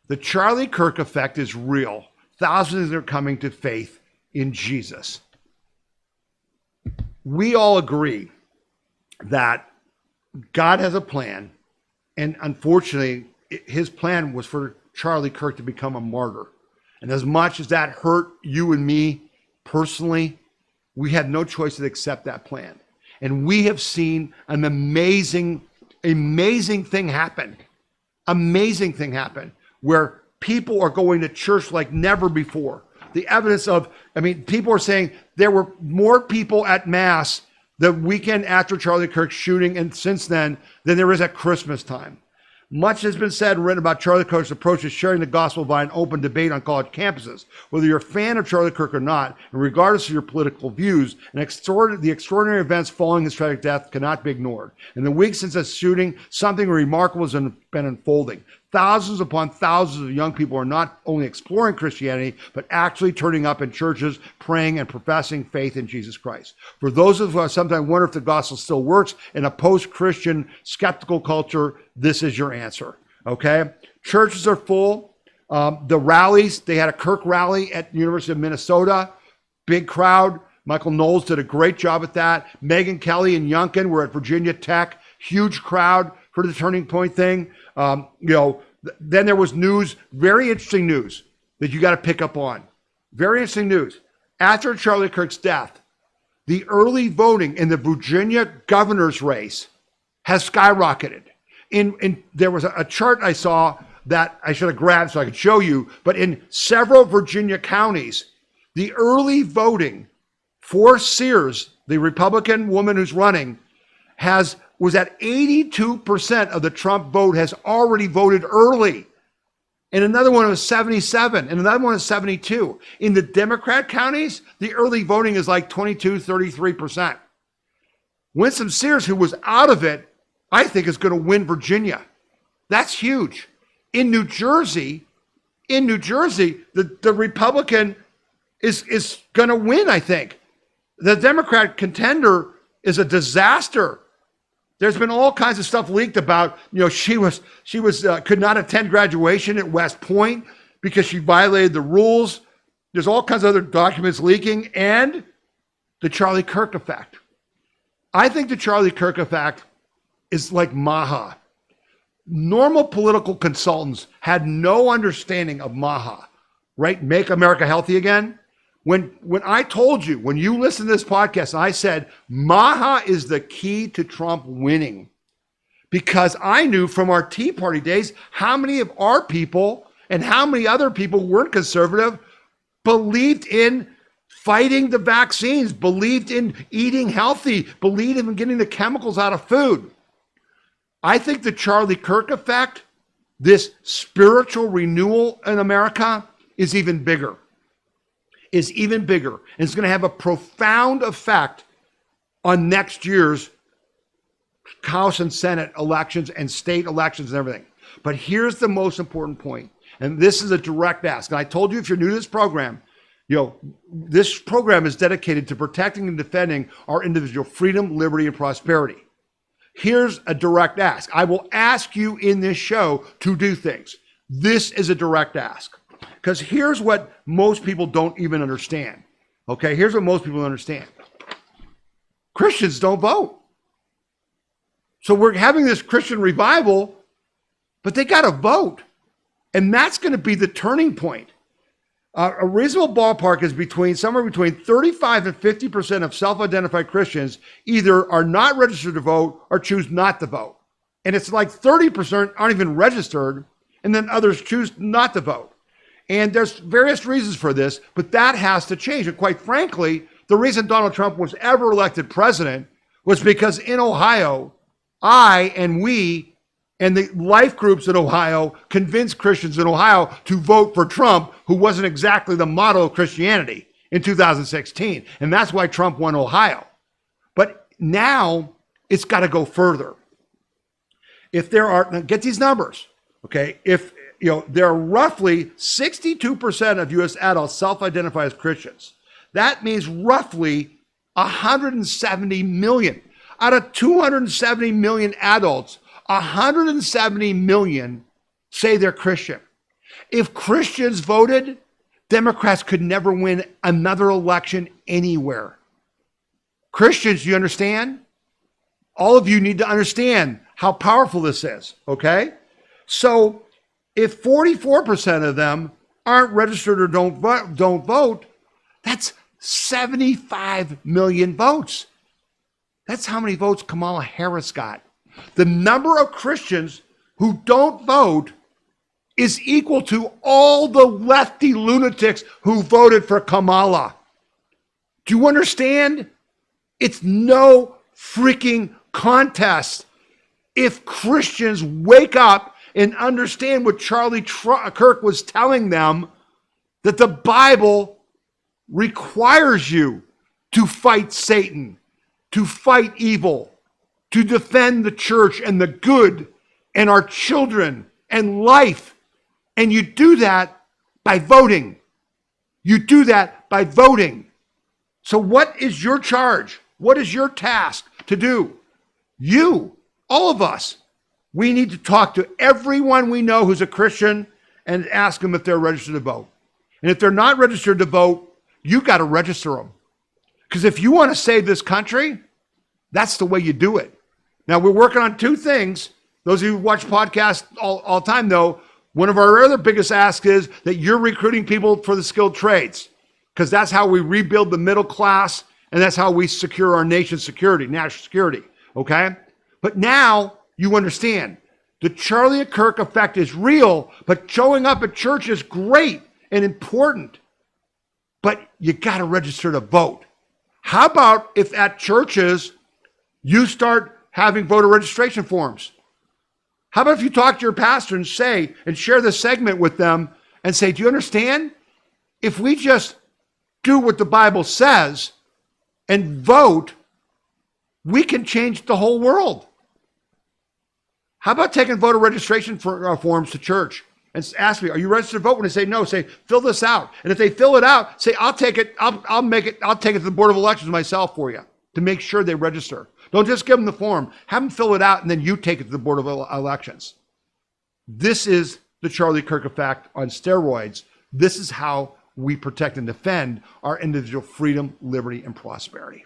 The Charlie Kirk effect is real. Thousands are coming to faith in Jesus. We all agree that God has a plan, and unfortunately, his plan was for Charlie Kirk to become a martyr. And as much as that hurt you and me personally, we had no choice to accept that plan. And we have seen an amazing thing happen. Amazing thing happen where people are going to church like never before. The evidence of, people are saying there were more people at Mass the weekend after Charlie Kirk's shooting and since then than there is at Christmas time. Much has been said and written about Charlie Kirk's approach to sharing the gospel via an open debate on college campuses. Whether you're a fan of Charlie Kirk or not, and regardless of your political views, the extraordinary events following his tragic death cannot be ignored. In the weeks since his shooting, something remarkable has been unfolding. Thousands upon thousands of young people are not only exploring Christianity, but actually turning up in churches, praying and professing faith in Jesus Christ. For those of us who sometimes wonder if the gospel still works in a post-Christian skeptical culture, this is your answer, okay? Churches are full. The rallies, they had a Kirk rally at the University of Minnesota, big crowd. Michael Knowles did a great job at that. Megyn Kelly and Youngkin were at Virginia Tech, huge crowd for the Turning Point thing. Then there was news, very interesting news that you got to pick up on. Very interesting news. After Charlie Kirk's death, the early voting in the Virginia governor's race has skyrocketed. There was a chart I saw that I should have grabbed so I could show you, but in several Virginia counties, the early voting for Sears, the Republican woman who's running, was at 82% of the Trump vote has already voted early. And another one was 77, and another one is 72. In the Democrat counties, the early voting is like 22, 33%. Winston Sears, who was out of it, I think is going to win Virginia. That's huge. In New Jersey, the Republican is going to win, I think. The Democrat contender is a disaster. There's been all kinds of stuff leaked about, she could not attend graduation at West Point because she violated the rules. There's all kinds of other documents leaking, and the Charlie Kirk effect. I think the Charlie Kirk effect is like Maha. Normal political consultants had no understanding of Maha, right? Make America Healthy Again. When I told you, when you listened to this podcast, I said, Maha is the key to Trump winning. Because I knew from our Tea Party days how many of our people and how many other people who weren't conservative believed in fighting the vaccines, believed in eating healthy, believed in getting the chemicals out of food. I think the Charlie Kirk effect, this spiritual renewal in America, is even bigger. And it's going to have a profound effect on next year's House and Senate elections and state elections and everything. But here's the most important point, and this is a direct ask. And I told you, if you're new to this program, this program is dedicated to protecting and defending our individual freedom, liberty, and prosperity. Here's a direct ask. I will ask you in this show to do things. This is a direct ask. Because here's what most people don't even understand. Okay, here's what most people understand. Christians don't vote. So we're having this Christian revival, but they got to vote. And that's going to be the turning point. A reasonable ballpark is somewhere between 35 and 50% of self-identified Christians either are not registered to vote or choose not to vote. And it's like 30% aren't even registered, and then others choose not to vote. And there's various reasons for this, but that has to change. And quite frankly, the reason Donald Trump was ever elected president was because in Ohio, I and we and the life groups in Ohio convinced Christians in Ohio to vote for Trump, who wasn't exactly the model of Christianity in 2016. And that's why Trump won Ohio. But now it's got to go further. If there are, now get these numbers, okay? If there are roughly 62% of U.S. adults self-identify as Christians. That means roughly 170 million. Out of 270 million adults, 170 million say they're Christian. If Christians voted, Democrats could never win another election anywhere. Christians, you understand? All of you need to understand how powerful this is, okay? So if 44% of them aren't registered or don't vote, that's 75 million votes. That's how many votes Kamala Harris got. The number of Christians who don't vote is equal to all the lefty lunatics who voted for Kamala. Do you understand? It's no freaking contest. If Christians wake up and understand what Charlie Kirk was telling them, that the Bible requires you to fight Satan, to fight evil, to defend the church and the good and our children and life. And you do that by voting. You do that by voting. So what is your charge? What is your task to do? You, all of us, we need to talk to everyone we know who's a Christian and ask them if they're registered to vote. And if they're not registered to vote, you got to register them. Because if you want to save this country, that's the way you do it. Now, we're working on two things. Those of you who watch podcasts all the time know, one of our other biggest asks is that you're recruiting people for the skilled trades, because that's how we rebuild the middle class, and that's how we secure our nation's security, national security, okay? But now you understand the Charlie Kirk effect is real, but showing up at church is great and important, but you got to register to vote. How about if at churches you start having voter registration forms? How about if you talk to your pastor and say, and share this segment with them and say, do you understand? If we just do what the Bible says and vote, we can change the whole world. How about taking voter registration forms to church and ask me, are you registered to vote? When they say no, say, fill this out. And if they fill it out, say, I'll take it to the Board of Elections myself for you to make sure they register. Don't just give them the form. Have them fill it out, and then you take it to the Board of Elections. This is the Charlie Kirk effect on steroids. This is how we protect and defend our individual freedom, liberty, and prosperity.